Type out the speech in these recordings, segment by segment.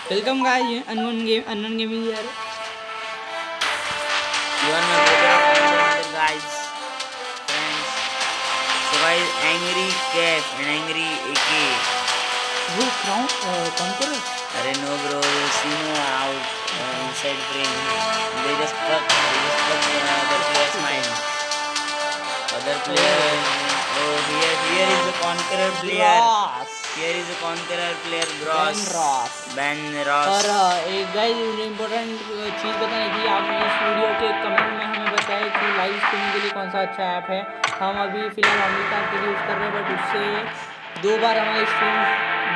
Welcome guys, unknown gaming here. You are my brother of another guys, friends. So guys, angry Kef and angry AK. Who crown conqueror? Arey no bro, see no out inside frame. They just fuck other player's mind. Other player. Oh here is the conqueror player. Ross. Here is the conqueror player Ben Gross. Ross. Ben Ross. और एक guys important चीज़ बताने की आपने इस video के comment में हमें बताया कि लाइव स्ट्रीमिंग के लिए कौन सा अच्छा ऐप है। हम अभी फ़िलहाल अमेरिका के लिए यूज़ कर रहे हैं, बट उससे 2 बार हमारी स्ट्रीम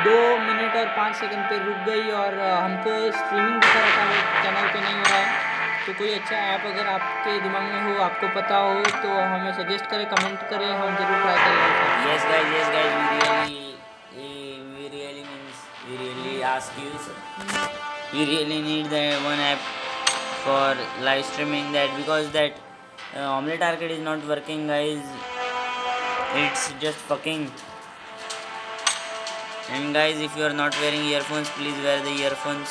2 मिनट और 5 सेकंड पे रुक गई और हमको स्ट्रीमिंग दिखा रहा था, वो चैनल पे नहीं हो रहा है। तो कोई अच्छा ऐप अगर आपके दिमाग में हो, आपको पता हो, तो हमें सजेस्ट करें, कमेंट करें, हम ज़रूर ट्राई करेंगे। Yes guys, we really ask you. We really need that one app for live streaming that because that Omelette Arcade is not working, guys. It's just fucking. And guys, if you are not wearing earphones, please wear the earphones.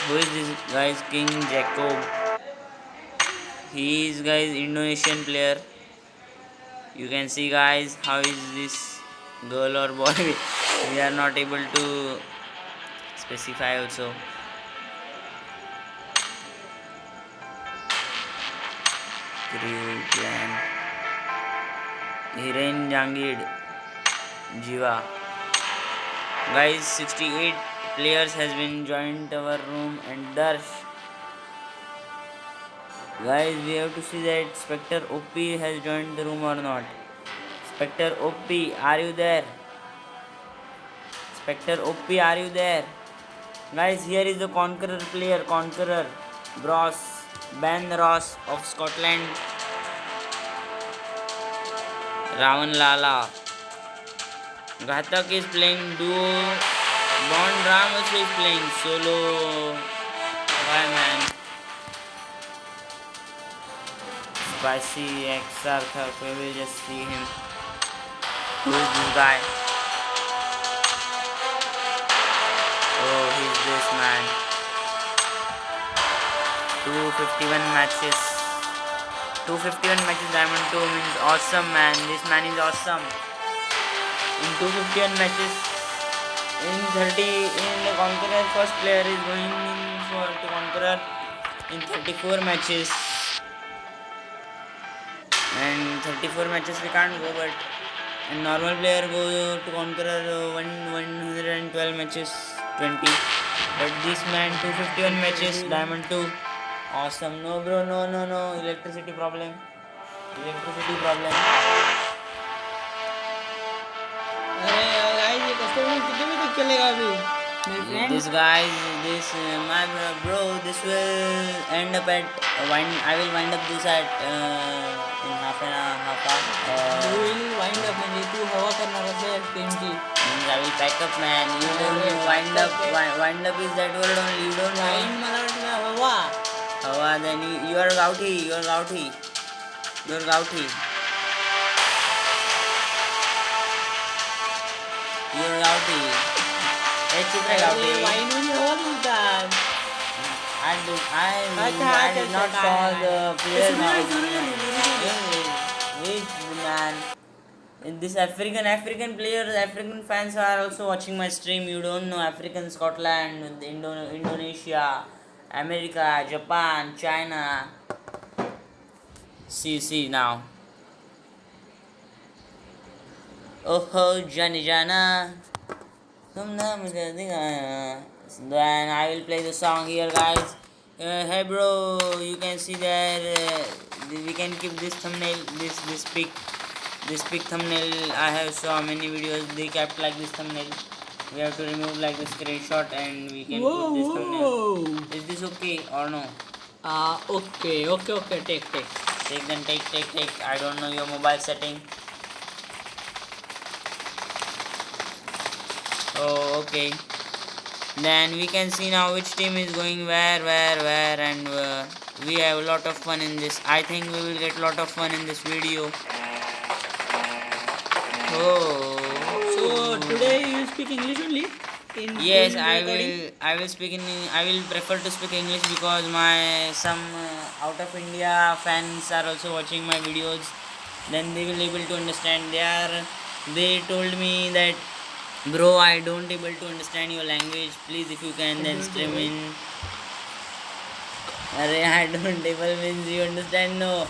Who is this guys? King Jacob. He is guys Indonesian player. You can see guys how is this girl or boy. We are not able to specify also. Crew clan. Hiren Jangid. Jiva. Guys, 68 players has been joined our room and Darsh. Guys, we have to see that Spectre OP has joined the room or not. Spectre OP, are you there? Spectre OP, are you there? Guys, here is the Conqueror player, Conqueror, Ross, Ben Ross of Scotland, Ravan Lala. Ghatak is playing duo, Bond Ram also is playing solo. Why man? Spicy XR Thak, we will just see him. Who is this guy? Oh, he's this man. 251 matches. 251 matches, Diamond 2 means awesome, man. This man is awesome. In 251 matches, in the Conqueror, first player is going in to Conqueror in 34 matches. And 34 matches we can't go, but a normal player go to Conqueror 112 matches, 20. But this man 251 matches, Diamond 2. Awesome. No bro, no. Electricity problem. अरे guys, ये customer कितने बजे तक चलेगा अभी? मेरे friend This guys, my bro, this will end up at I will wind up this at in half hour. You will wind up म्हणजे तू हवा करणार असेल स्क्रीनची. Means I will pack up, man. You don't wind up. Wind up is that word only. You don't know. Wine मला वाटलं हवा. Hawa, then you are gouty. You are gouty. Hey, chupre gouty. Wine म्हणजे हवा बोलतात. I did not saw the player now. Which man? This African players, African fans are also watching my stream. You don't know African, Scotland, Indonesia, America, Japan, China. See now. Oh, Johnny Jana. Then I will play the song here, guys. Hey bro, you can see that we can keep this thumbnail, this pic thumbnail. I have so many videos they kept like this thumbnail. We have to remove like the screenshot and we can put this thumbnail. Is this okay or no? Okay. Take. Take. I don't know your mobile setting. Oh, okay. Then we can see now which team is going where, and we have a lot of fun in this. I think we will get a lot of fun in this video. Oh. So today you speak English only? in Yes, full recording? I will speak in. I will prefer to speak English because my some out of India fans are also watching my videos. Then they will able to understand. They told me that, bro, I don't able to understand your language. Please, if you can, then Don't stream worry. in. अरे I don't able means you understand, no.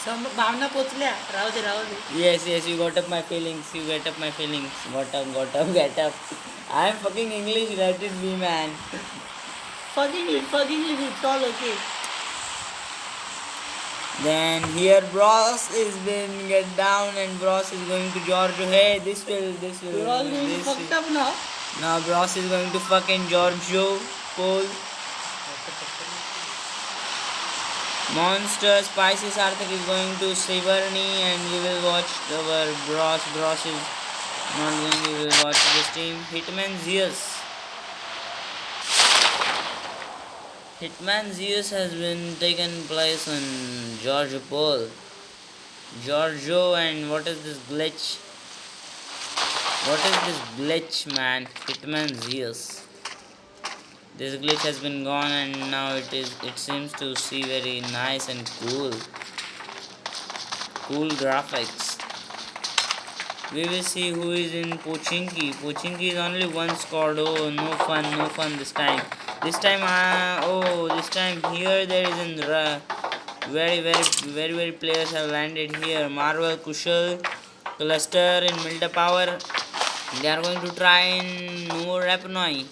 भावना पोचल्या. राहू दे राहू दे. Yes, you got up my feelings. You get up my feelings. Got up, get up. I am fucking English. Let it be, man. Fucking it, it's all okay. Then here Bros is been get down and Bros is going to Giorgio. Hey, You're all going this fucked will. up now. Now Bros is going to fucking Giorgio Cole. Monster Spicy Sarthak is going to Sivarni and we will watch our Bros. Bros is not going, we will watch this team. Hitman Zeus has been taken place on Giorgio Paul. Giorgio, and what is this glitch? What is this glitch, man? Hitman Zeus. This glitch has been gone and now it seems to see very nice and cool. Cool graphics. We will see who is in Pochinki. Pochinki is only one squad. Oh, no fun this time. This time here there is in very players have landed here. Marvel, Kushal, Cluster in Milta Power. They are going to try in Novo Rapnoi.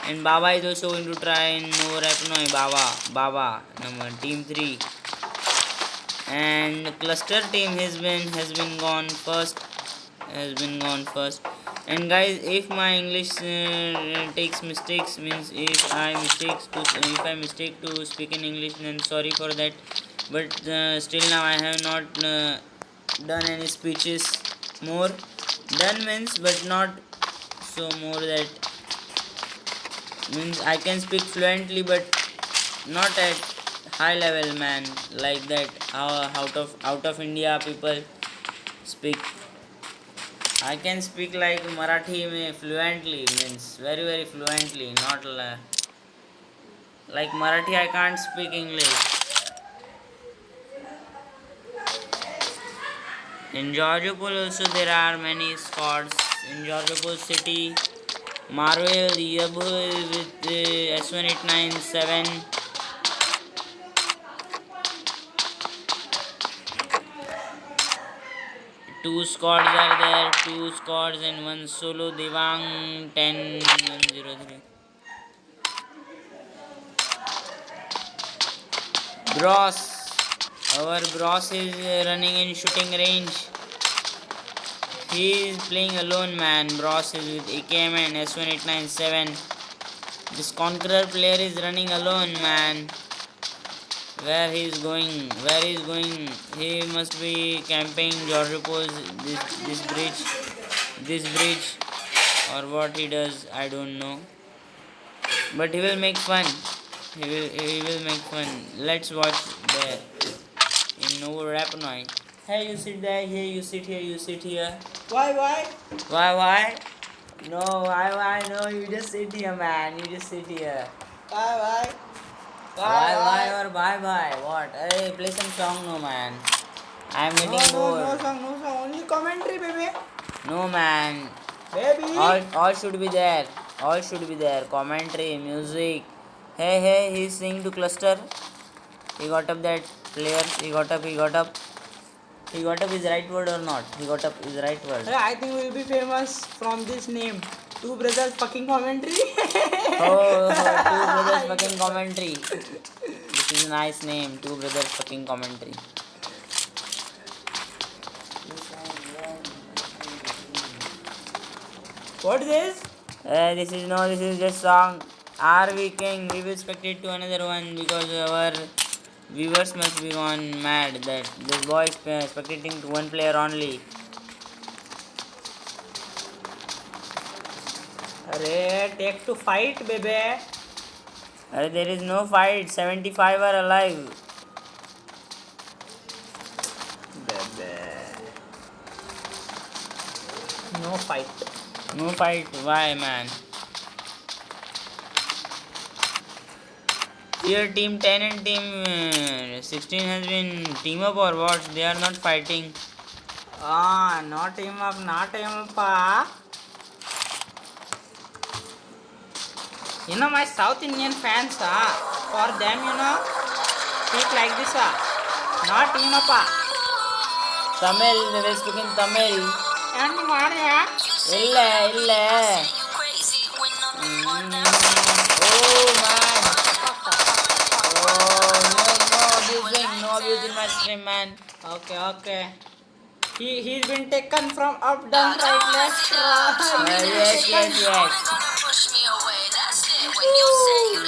And Baba is also going to try in Novo Rapnoi. Baba, number team 3. And Cluster team has been gone first. And guys, if my English takes mistakes, means if I mistake to speak in English, then sorry for that. But still now I have not done any speeches more. Done means, but not so more that means I can speak fluently, but not at high level, man. Like that, out of India people speak. I can speak like Marathi fluently, means very fluently, not like Marathi. I can't speak English. In Georgiopol also there are many squads. In Georgiopol city, Marvel, Yabu with S1897. Two squads are there, two squads and one solo. Devang 10103. Bros. Our Bros is running in shooting range. He is playing alone, man. Bros is with AKM and S1897. This Conqueror player is running alone, man. Where he is going? He must be camping Georgiopol's this bridge, or what he does, I don't know. But he will make fun. He will make fun. Let's watch there in Novo Rapnoi. Hey, you sit there. Here, you sit here. You sit here. Why? Why? No, why? No, you just sit here, man. You just sit here. Why? Why or bye? What? Hey, play some song, no, man. I'm getting bored. No song. Only commentary, baby. No, man. Baby. All should be there. Commentary, music. Hey, he's singing to Cluster. He got up that player. He got up. He got up his right word or not? He got up his right word. I think we'll be famous from this name. Two brothers fucking commentary. Oh, Two Brothers fucking commentary. This is a nice name. Two Brothers fucking commentary. What is this? This is just song. RV King. We will spectate to another one because our viewers must be gone mad that this boy is spectating to one player only. Arey, take to fight, baby. There is no fight. 75 are alive. No fight. No fight. Why, man? Here team 10 and team 16 has been team up or what? They are not fighting. not team up, not team up. My South Indian fans, for them, speak like this, not team up. Tamil, they speak in Tamil. And Maria. ಇಲ್ಲ ಇಲ್ಲ Oh man. Oh no abusing my stream man. Okay. He's been taken from up, down, right, left, Yes.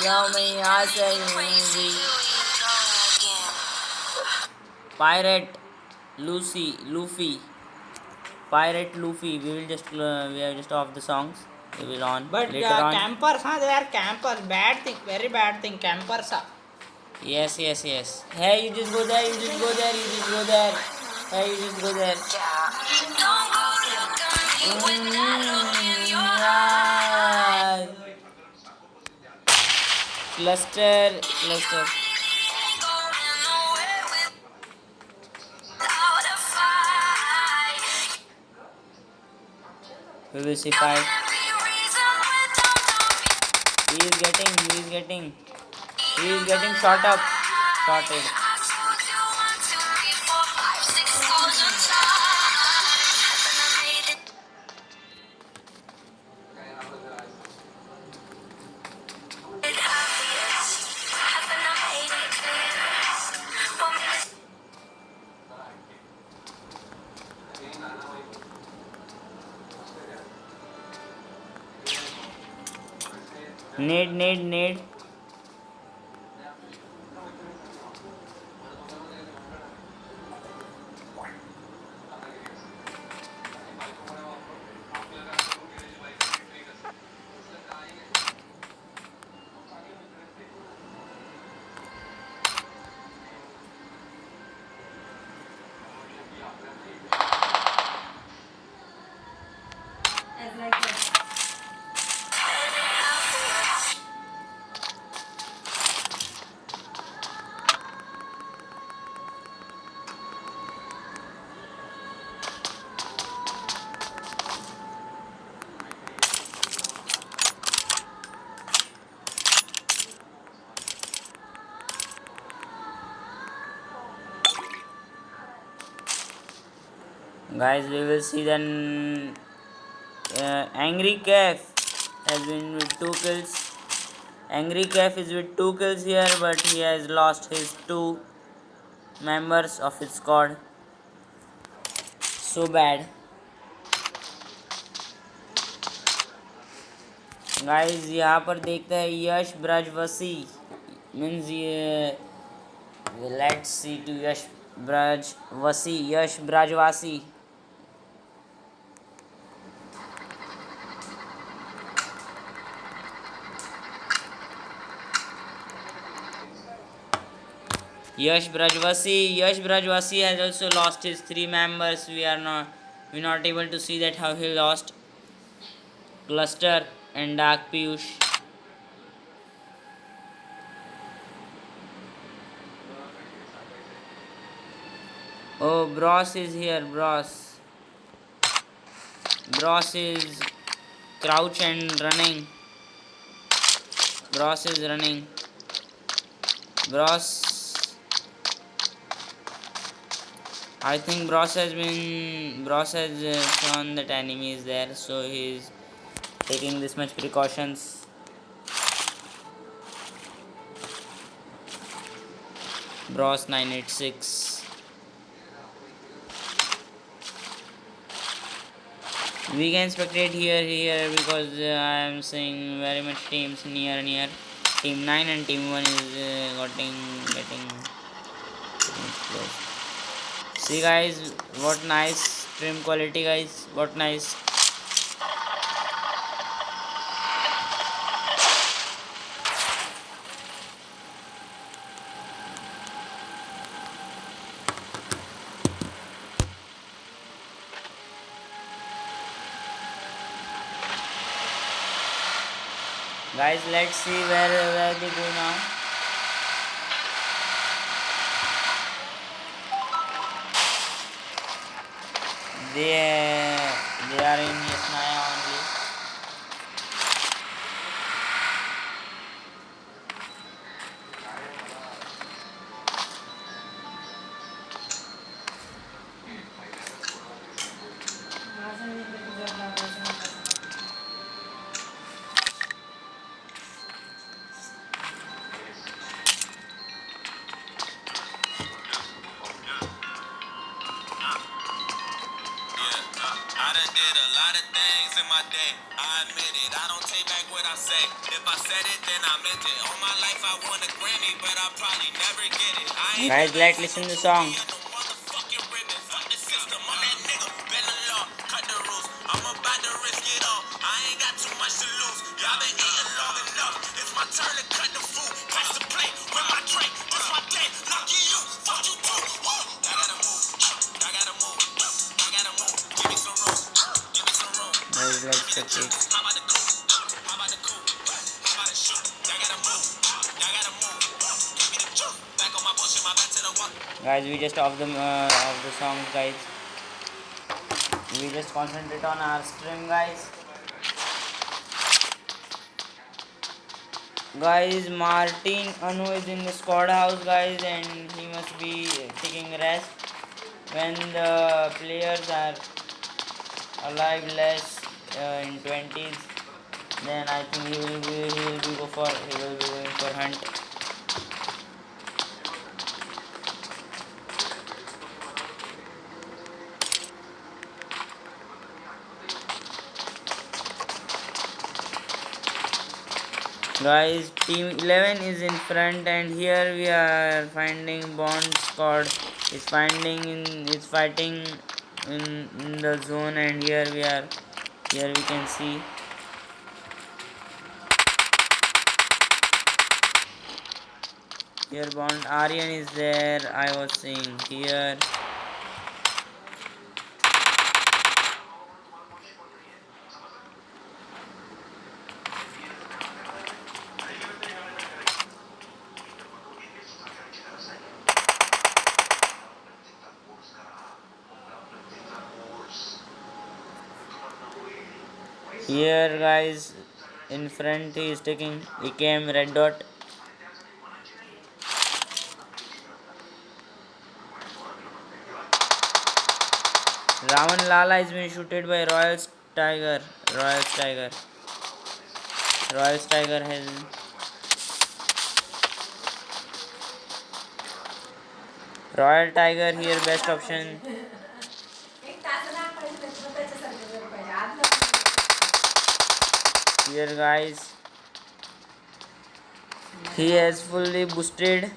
Yummy, I say easy. Pirate Luffy. Pirate Luffy. We are just off the songs. We will on But later on. campers, they are campers. Bad thing, very bad thing. Campers, Yes. Hey, you just go there. Hey, you just go there. Yeah. Cluster. We will see five. He is getting sorted. Need. Guys, we will see then. Angry Calf has been with 2 kills. Angry Calf is with 2 kills here, but he has lost his 2 members of his squad. So bad. Guys, यहाँ पर देखते हैं Yash Brajwasi means ये let's see to Yash Brajwasi Yash Brajwasi has also lost his 3 members. We're not able to see that how he lost. Cluster and Dark Piyush. Oh, Bros is here. Bros is crouch and running. Bros is running. I think Bros has shown that enemy is there, so he's taking this much precautions. Bros 986. We can spectate here because I am seeing very much teams near. Team 9 and team 1 is getting close. See guys, what nice stream quality guys, what nice. Guys, let's see where they go now. They are in Yasnaya only. I done did a lot of things in my day. I admit it. I don't take back what I say. If I said it, then I meant it. All my life I won a Grammy, but I probably never get it. I ain't Guys, never let's had no listen to the trophy song. and no motherfucking ribbon. Fuck the system. I'm that nigga. Bend the law, cut the rules. I'm about to risk it all. I ain't got too much to lose. Y'all been eating long enough. It's my turn to cut the food. Pass the plate with my drink. This my day. Lucky you. Fuck you too. Woo. I gotta move. I gotta move. I gotta move. Give me some room. Give me some room. Guys, Give let's me the check it. juice. How about the coupe? How about the coupe? How about the shoot? I gotta move. I gotta move. Give me the juice. Back on my bullshit. My back to the wall. Guys, we just off the songs, guys. We just concentrate on our stream, guys. Guys, Martin Anu is in the squad house, guys, and he must be taking rest. When the players are alive less in 20s, then I think he will be going for hunt. Guys, team 11 is in front, and here we are finding Bond squad is fighting in the zone, and here we can see. Here Bond Aryan is there. I was seeing here. Here guys, in front he is taking AKM red dot. Ravan Lala is being shooted by Royal Tiger. Royal Tiger. Royal Tiger has Royal Tiger here best option. Here guys, he has fully boosted.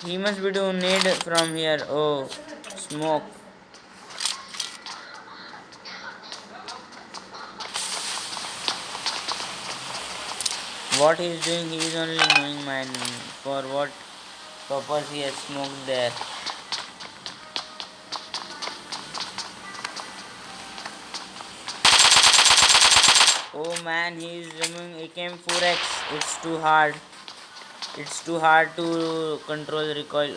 He must be doing need from here. Oh, smoke. What he is doing, he is only knowing, man. For what purpose he has smoked there. Oh man, he is removing AKM 4X. It's too hard. It's too hard to control the recoil.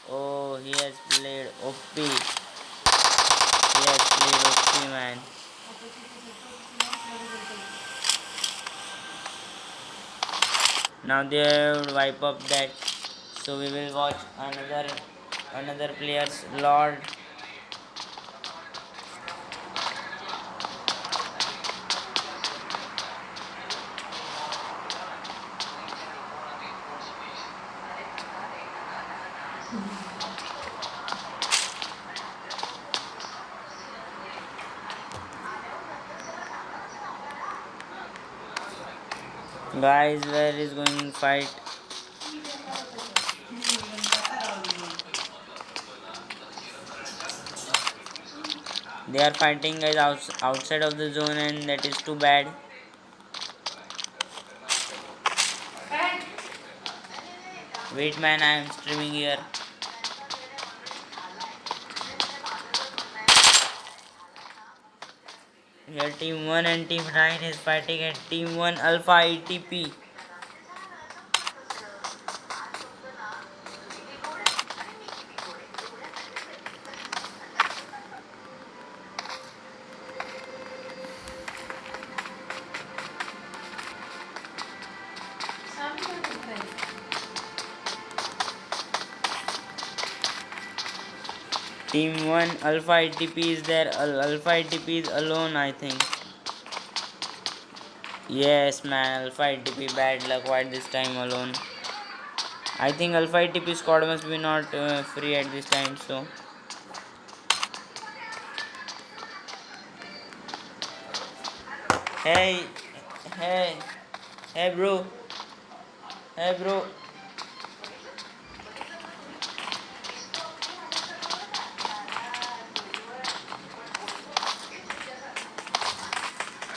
Oh, he has played OP. He has played OP, man. Now they would wipe up that. So we will watch another player's Lord. Guys, where is going fight? They are fighting guys outside of the zone, and that is too bad. Wait man, I am streaming here. Here team 1 and team 9 is fighting at team 1 Alpha ATP. Team 1 Alpha ATP is there. Alpha ATP is alone, I think. Yes, man. Alpha ATP bad luck. Why this time alone? I think Alpha ATP squad must be not free at this time. So hey, hey, hey, bro. Hey, bro.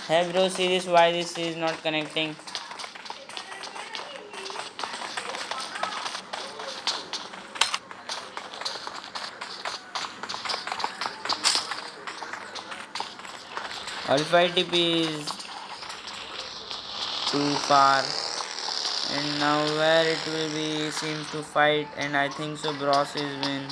Hey, bro. See this? Why this is not connecting? Alpha ATP is too far, and now where it will be seems to fight, and I think so. Bros is win.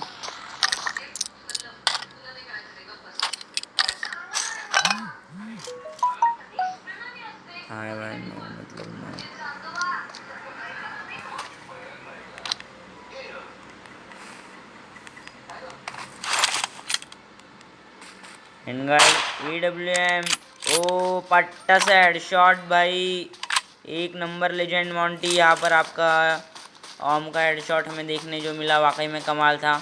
हाँ भाई no मतलब no. And guys EWM ओ पट्टा से headshot भाई. एक number legend Monty. यहाँ पर आपका ओम का हेडशॉट हमें देखने जो मिला वाकई में कमाल था.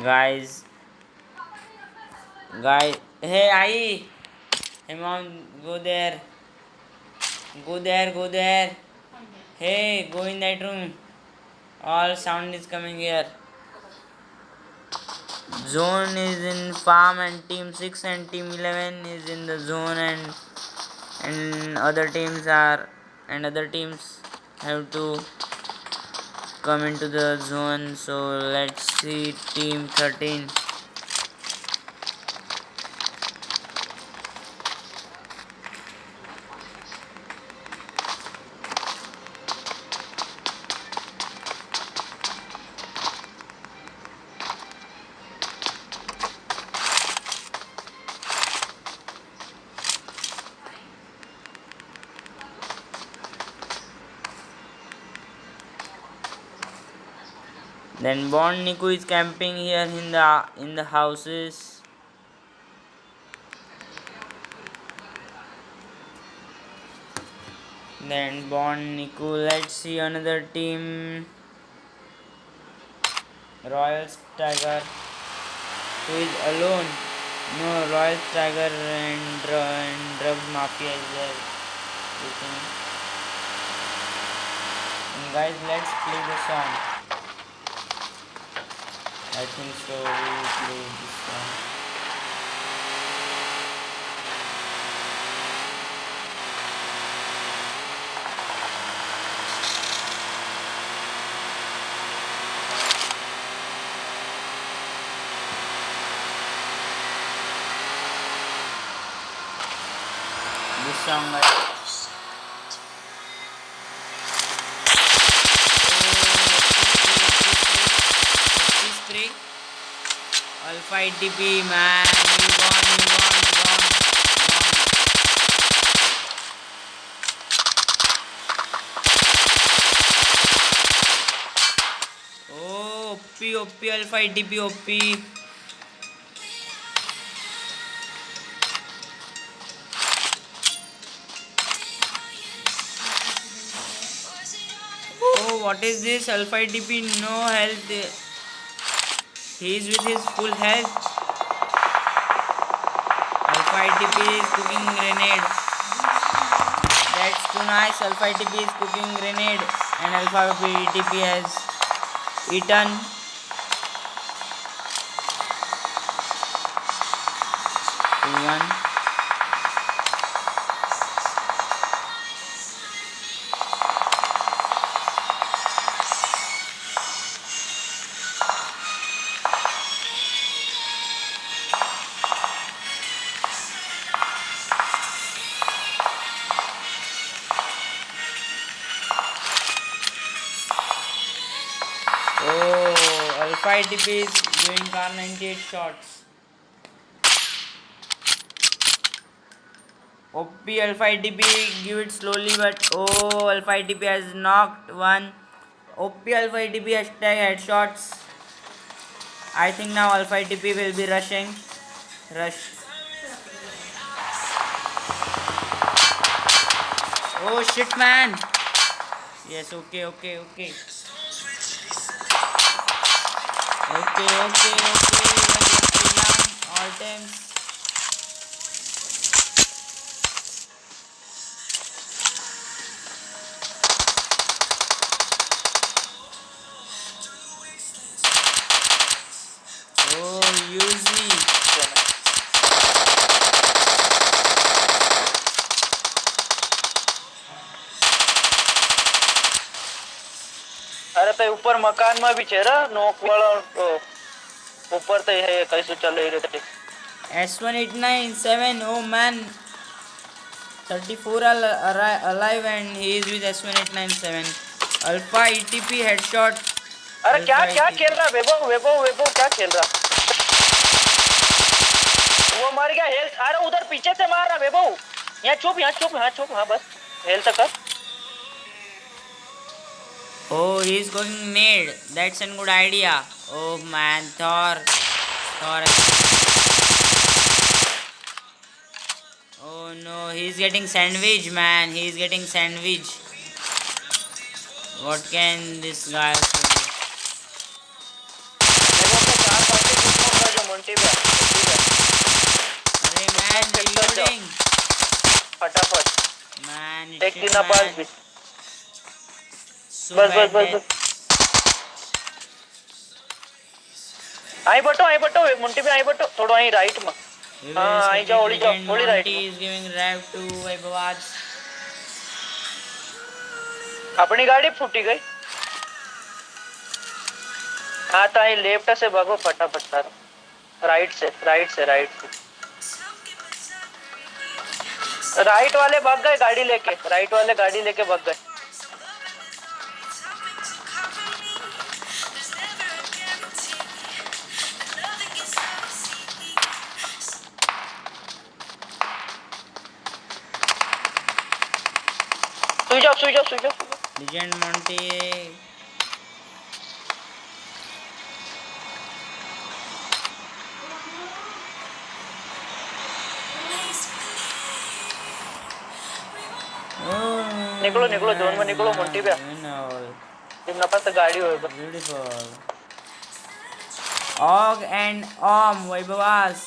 Guys, hey Ai, hey mom, go there, go there. Hey, go in that room. All sound is coming here. Zone is in farm and team 6 and team 11 is in the zone, and other teams have to come into the zone. So let's see team 13. Then Bond Niku is camping here in the houses. Then Bond Niku. Let's see another team. Royal Tiger, who is alone. No, Royal Tiger and Drugs Mafia is there. And guys, let's play the song. I think so. We will play this song. This song, spray. Alpha ATP, man, you won. Oh, OP, Alpha ATP, OP. Oh, what is this? Alpha ATP, no health. He is with his full health. Alpha ATP is cooking grenade. That's too nice. Alpha ATP is cooking grenade, and Alpha ATP has eaten. One. Alpha ATP is giving Car 98 shots. OP Alpha ATP, give it slowly, but oh, Alpha ATP has knocked one. OP Alpha ATP hashtag headshots. I think now Alpha ATP will be rushing. Rush. Oh shit, man. Yes, okay. Okay. We're just all times. Oh, Yuzi. अरे तो ऊपर मकान में भी छे रा नोक वाला ऊपर तो है कैसे चल रही थे S1897. Oh man, 34 alive and he is with S1897. Alpha ETP headshot. अरे क्या Alpha क्या ETP. खेल रहा वैभव क्या खेल रहा वो मर गया हेल्थ अरे उधर पीछे से मार रहा वैभव यहाँ चुप हाँ बस हेल्थ कर Oh, he is going nade. That's a good idea. Oh man, Thor. Oh no, he is getting sandwich, man. He is getting sandwich. What can this guy do? अरे man, reloading. फटाफट Man, एक shit, दिन पास man. भी So बस bad बस death. आई बटो मुंटी पे आई बटो थोड़ा आई right में हाँ आई जाओ Legend ओली राइट Monty में is giving rev to Vaibhavaj. अपनी गाड़ी फूटी गई हाँ तो आई लेफ्ट से भागो फटाफट सारा राइट से राइट वाले भाग गए गाड़ी लेके राइट वाले गाड़ी लेके भाग गए सुई जाओ Legend Monty. निकलो जोन में निकलो मुंटी पे इन पास गाड़ी होएगा Beautiful. Og and Om Vaibhavas.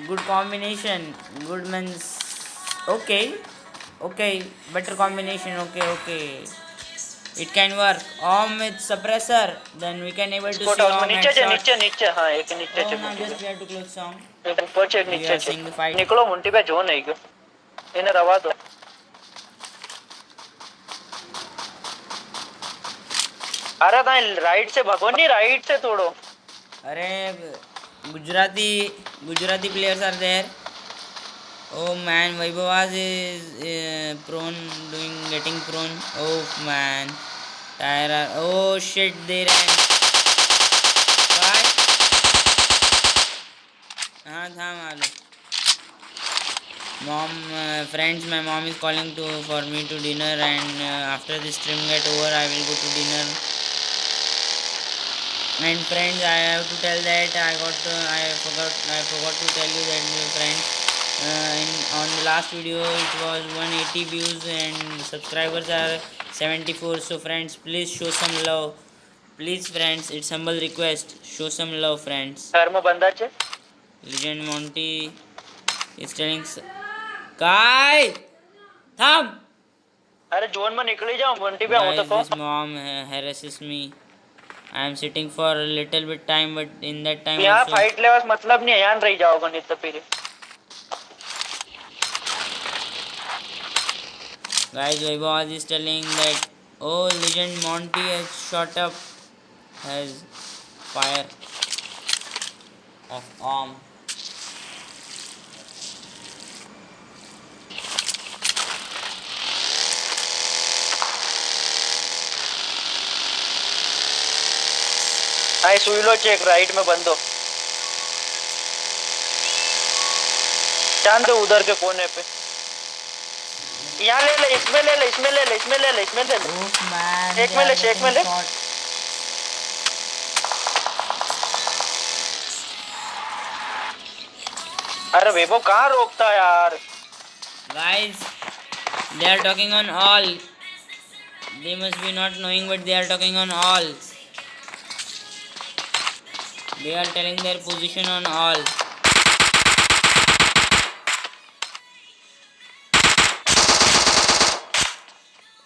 Good combination. Good means okay. Better combination. Okay. It can work. Om with suppressor. Then we can able to see Om नीचे हाँ एक नीचे Oh, now just we have to close song. ऊपर check We नीचे are seeing the fight. निकलो मुंटी पे zone है इन्हें रवा दो अरे ताई राइट से भगो नहीं राइट से तोड़ो अरे Gujarati players are there. Oh man, Vaibhavas is getting prone. Oh man, Tyra. Oh shit, they ran. Why? हाँ था मालूम. Mom, friends, my mom is calling for me to dinner, and after this stream get over, I will go to dinner. And friends, I have to tell that I forgot to tell you that, friends. On the last video it was 180 views and subscribers are 74. So friends, please show some love. Please friends, it's humble request. Show some love, friends. घर में बंदा छे Legend Monty is telling Kai Thumb. अरे zone में निकली जाओ मुंटी पे हूं तो Guys, को this mom harasses me. I am sitting for a little bit time, but in that time यहाँ also, फाइट लेवस मतलब नहीं है यहाँ रह जाओगे नहीं तो फिर guys, Vaibhav is telling that oh, Legend Monty has shot up has fire of arm. आई सुईलो चेक राइट में बंदो चांद उधर के कोने पे यहाँ ले ले इसमें ले ले इसमें ले ले इसमें ले ले इसमें ले ले Oof, man. शेक They में are ले शेक में ले getting shot. अरे वैभव कहाँ रोकता यार Guys, they are talking on all. They must be not knowing, but they are talking on all. They are telling their position on all.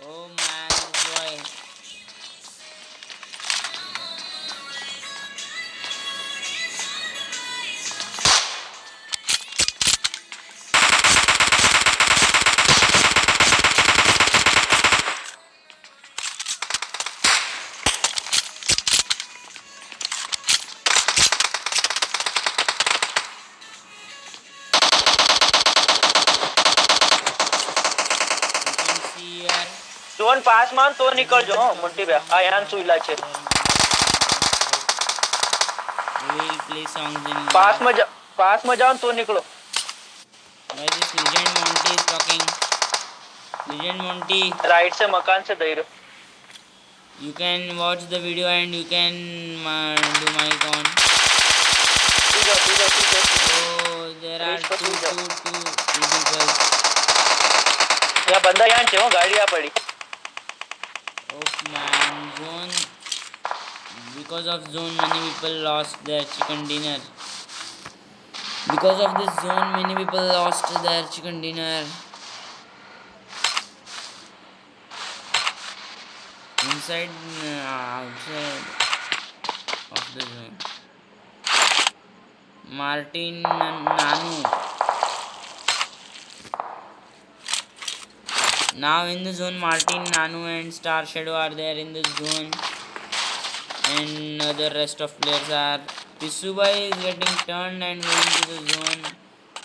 Oh man, this boy. You can see here. जोन पास मान तो निकल जो मोटी बे आ यहाँ सुईला छे We will play songs in पास में जाओ तो निकलो Guys, this Legend Monty is talking. Legend Monty, right से मकान से दे रहे you can watch the video and you can do mic on. ठीक है Oh, there are Please, two please. people. यहाँ बंदा यहाँ छे हो गाड़ी यहाँ पड़ी Oh man, zone. Because of zone, many people lost their chicken dinner. Because of this zone, many people lost their chicken dinner. Inside, outside of the zone. Martin Nanu. Now in the zone, Martin Nanu and Star Shadow are there in the zone. And the rest of players are. Pisubai is getting turned and going to the zone.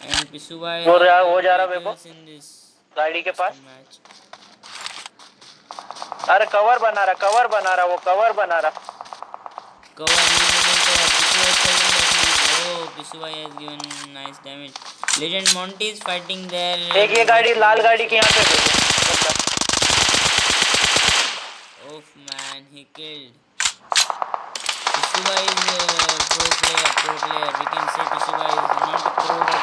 And Pisubai वो जा has रहा got Vaibhav kills in this गाड़ी के पास match. अरे cover बना रहा वो cover बना रहा Cover Pisubai is telling that oh, Pisubai has given nice damage. Legend Monty is fighting there. एक ये गाड़ी लाल गाड़ी के यहाँ पे भेजो Oh man, he killed. Pisubai is pro player. We can say Pisubai is not a pro, but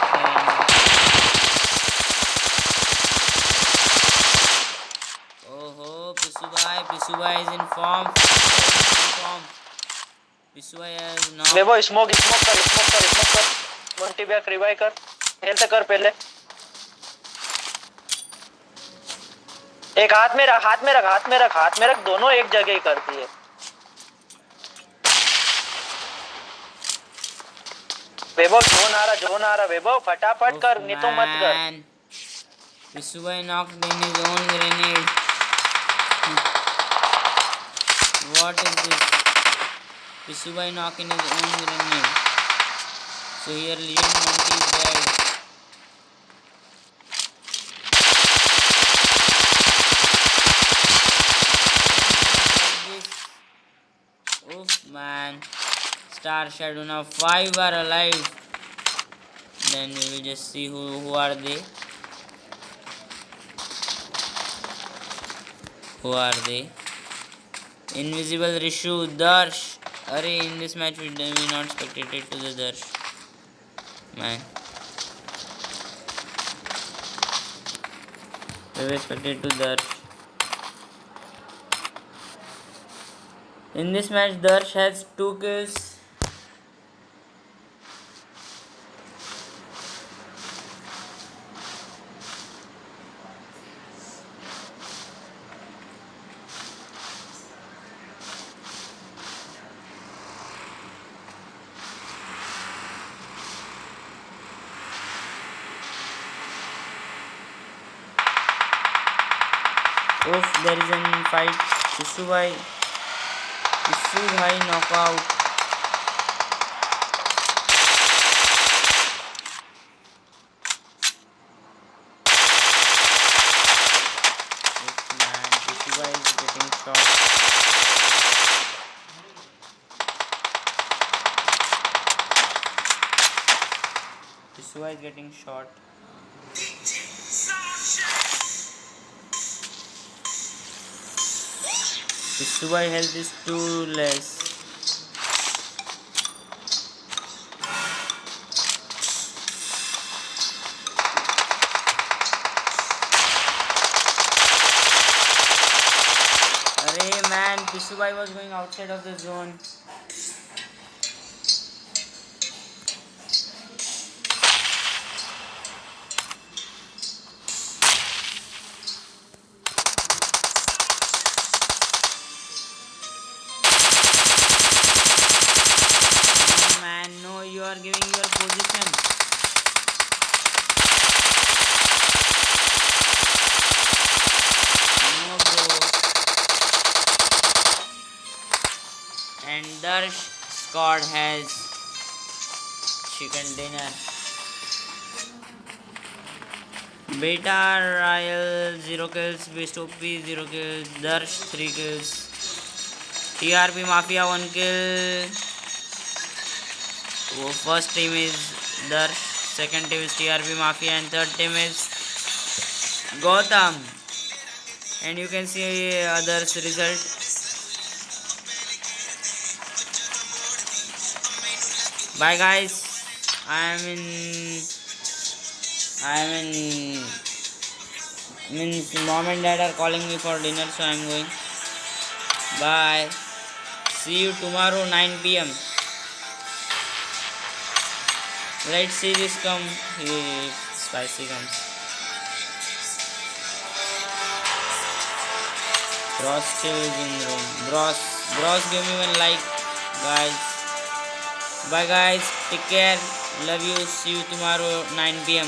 oh, Pisubai is in form. Pisubai has now. Vaibhav smoke कर Monty back revive कर हेल्थ कर पहले एक हाथ में रख दोनों एक जगह ही करती है वैभव जोन आ रहा वैभव फटाफट कर नहीं तो मत कर man. Pisubai knocked in his own grenade. What is this? Pisubai knocked in his own grenade. So here Legend Monty is dead. This. Oof man. Star Shadow now 5 are alive. Then we will just see who are they. Who are they? Invisible Rishu, Darsh. Arey, in this match we not spectated to the Darsh. Man. We were spectated to Darsh. In this match, Darsh has 2 kills. Oof, there is a fight. Pisubai knockout. Oof, man, Pisubai is getting shot. Pisua is getting shot. Pisua health is too less. Arey man, Pisua was going outside of the zone. No, you are giving your position. No, bro. And Darsh squad has chicken dinner. Beta Royal 0 kills, Beast OP 0 kills, Darsh 3 kills, TRP Mafia 1 kill. First team is Darsh, second team is TRP Mafia, and third team is Gotham. And you can see others result. Bye guys. I means mom and dad are calling me for dinner, so I'm going. Bye. See you tomorrow 9 p.m. Let's see this come if spicy comes. Bros still is in room. Bros give me one like, guys. Bye guys. Take care. Love you. See you tomorrow 9 p.m.